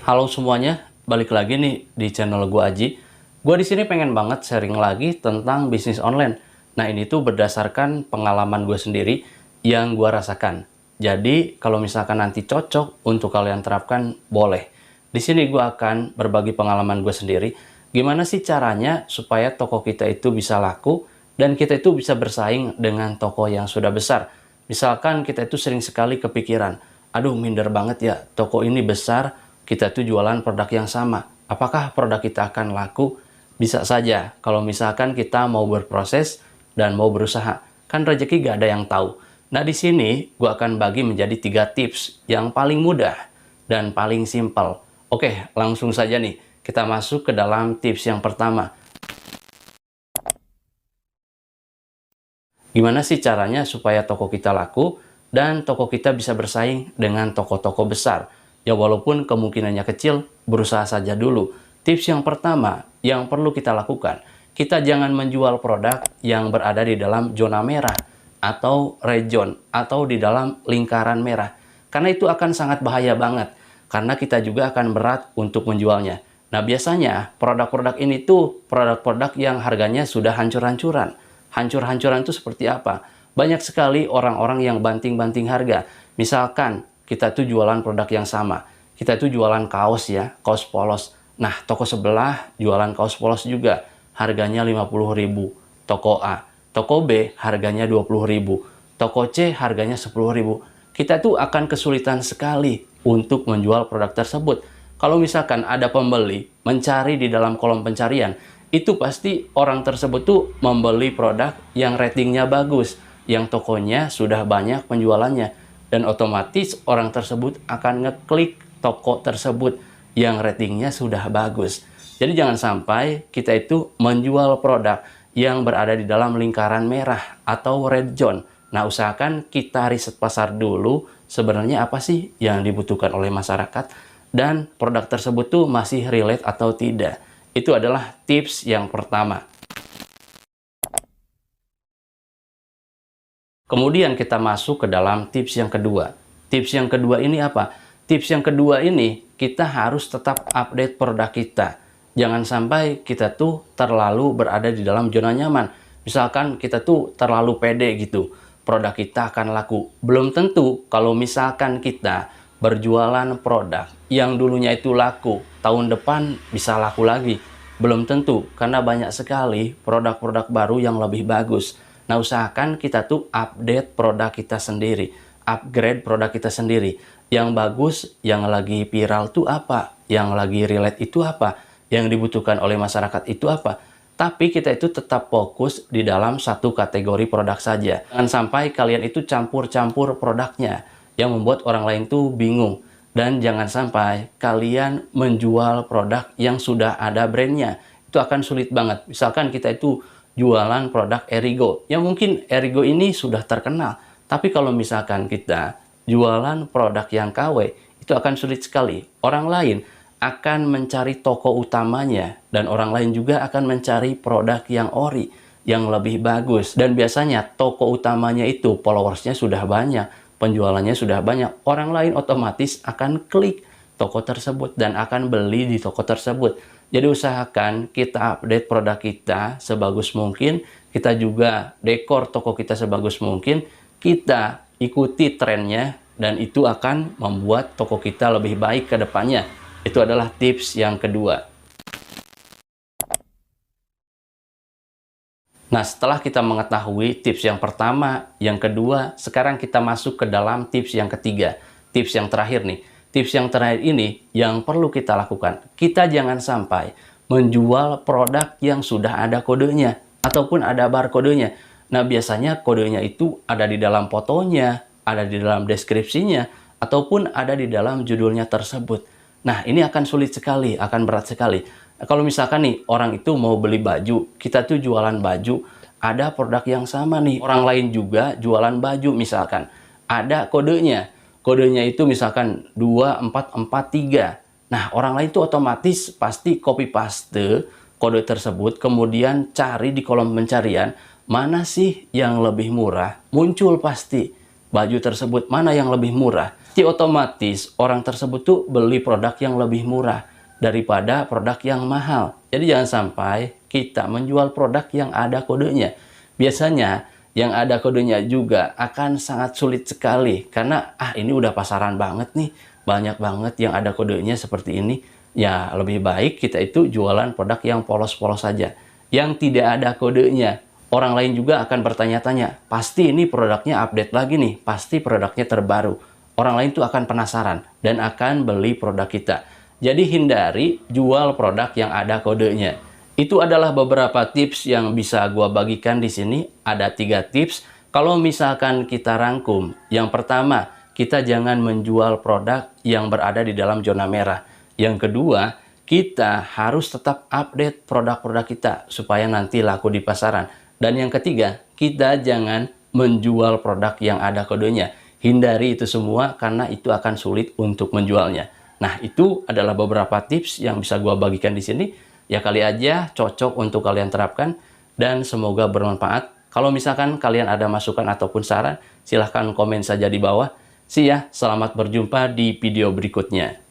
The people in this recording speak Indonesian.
Halo semuanya, balik lagi nih di channel gua Aji. Gua di sini pengen banget sharing lagi tentang bisnis online. Nah, ini tuh berdasarkan pengalaman gue sendiri yang gua rasakan. Jadi, kalau misalkan nanti cocok untuk kalian terapkan, boleh. Di sini gua akan berbagi pengalaman gue sendiri. Gimana sih caranya supaya toko kita itu bisa laku dan kita itu bisa bersaing dengan toko yang sudah besar. Misalkan kita itu sering sekali kepikiran, aduh minder banget ya, toko ini besar, kita tuh jualan produk yang sama. Apakah produk kita akan laku? Bisa saja kalau misalkan kita mau berproses dan mau berusaha. Kan rezeki gak ada yang tahu. Nah, di sini gue akan bagi menjadi 3 tips yang paling mudah dan paling simpel. Oke, langsung saja nih. Kita masuk ke dalam tips yang pertama. Gimana sih caranya supaya toko kita laku dan toko kita bisa bersaing dengan toko-toko besar? Ya walaupun kemungkinannya kecil, berusaha saja dulu. Tips yang pertama yang perlu kita lakukan, kita jangan menjual produk yang berada di dalam zona merah atau region atau di dalam lingkaran merah. Karena itu akan sangat bahaya banget, karena kita juga akan berat untuk menjualnya. Nah, biasanya produk-produk ini tuh produk-produk yang harganya sudah hancur-hancuran. Hancur-hancuran itu seperti apa? Banyak sekali orang-orang yang banting-banting harga. Misalkan kita tuh jualan produk yang sama. Kita tuh jualan kaos ya, kaos polos. Nah, toko sebelah jualan kaos polos juga. Harganya 50.000. Toko A. Toko B harganya 20.000. Toko C harganya 10.000. Kita tuh akan kesulitan sekali untuk menjual produk tersebut. Kalau misalkan ada pembeli mencari di dalam kolom pencarian, itu pasti orang tersebut tuh membeli produk yang ratingnya bagus, yang tokonya sudah banyak penjualannya. Dan otomatis orang tersebut akan ngeklik toko tersebut yang ratingnya sudah bagus. Jadi jangan sampai kita itu menjual produk yang berada di dalam lingkaran merah atau red zone. Nah, usahakan kita riset pasar dulu sebenarnya apa sih yang dibutuhkan oleh masyarakat dan produk tersebut tuh masih relate atau tidak. Itu adalah tips yang pertama. Kemudian kita masuk ke dalam tips yang kedua. Tips yang kedua ini apa? Tips yang kedua ini kita harus tetap update produk kita. Jangan sampai kita tuh terlalu berada di dalam zona nyaman. Misalkan kita tuh terlalu pede gitu. Produk kita akan laku. Belum tentu kalau misalkan kita berjualan produk yang dulunya itu laku, tahun depan bisa laku lagi. Belum tentu, karena banyak sekali produk-produk baru yang lebih bagus. Nah, usahakan kita tuh update produk kita sendiri, upgrade produk kita sendiri. Yang bagus, yang lagi viral tuh apa? Yang lagi relate itu apa? Yang dibutuhkan oleh masyarakat itu apa? Tapi kita itu tetap fokus di dalam satu kategori produk saja. Jangan sampai kalian itu campur-campur produknya, yang membuat orang lain tuh bingung. Dan jangan sampai kalian menjual produk yang sudah ada brandnya. Itu akan sulit banget. Misalkan kita itu jualan produk Erigo, yang mungkin Erigo ini sudah terkenal. Tapi kalau misalkan kita jualan produk yang KW, itu akan sulit sekali. Orang lain akan mencari toko utamanya, dan orang lain juga akan mencari produk yang ori, yang lebih bagus. Dan biasanya toko utamanya itu followersnya sudah banyak, penjualannya sudah banyak. Orang lain otomatis akan klik toko tersebut dan akan beli di toko tersebut. Jadi usahakan kita update produk kita sebagus mungkin, kita juga dekor toko kita sebagus mungkin, kita ikuti trennya, dan itu akan membuat toko kita lebih baik ke depannya. Itu adalah tips yang kedua. Nah, setelah kita mengetahui tips yang pertama, yang kedua, sekarang kita masuk ke dalam tips yang ketiga. Tips yang terakhir nih. Tips yang terakhir ini yang perlu kita lakukan. Kita jangan sampai menjual produk yang sudah ada kodenya ataupun ada barcode-nya. Nah, biasanya kodenya itu ada di dalam fotonya, ada di dalam deskripsinya, ataupun ada di dalam judulnya tersebut. Nah, ini akan sulit sekali, akan berat sekali. Kalau misalkan nih, orang itu mau beli baju, kita tuh jualan baju, ada produk yang sama nih. Orang lain juga jualan baju misalkan. Ada kodenya. Kodenya itu misalkan 2443. Nah, orang lain itu otomatis pasti copy paste kode tersebut, kemudian cari di kolom pencarian, mana sih yang lebih murah? Muncul pasti baju tersebut, mana yang lebih murah. otomatis orang tersebut tuh beli produk yang lebih murah daripada produk yang mahal. Jadi jangan sampai kita menjual produk yang ada kodenya. Biasanya yang ada kodenya juga akan sangat sulit sekali karena ini udah pasaran banget nih, banyak banget yang ada kodenya seperti ini. Ya lebih baik kita itu jualan produk yang polos-polos saja, yang tidak ada kodenya. Orang lain juga akan bertanya-tanya, pasti ini produknya update lagi nih, pasti produknya terbaru. Orang lain tuh akan penasaran dan akan beli produk kita. Jadi hindari jual produk yang ada kodenya. Itu adalah beberapa tips yang bisa gua bagikan di sini. Ada 3 tips. Kalau misalkan kita rangkum, yang pertama, kita jangan menjual produk yang berada di dalam zona merah. Yang kedua, kita harus tetap update produk-produk kita supaya nanti laku di pasaran. Dan yang ketiga, kita jangan menjual produk yang ada kodenya. Hindari itu semua karena itu akan sulit untuk menjualnya. Nah, itu adalah beberapa tips yang bisa gua bagikan di sini. Ya kali aja cocok untuk kalian terapkan dan semoga bermanfaat. Kalau misalkan kalian ada masukan ataupun saran, silahkan komen saja di bawah. See ya, selamat berjumpa di video berikutnya.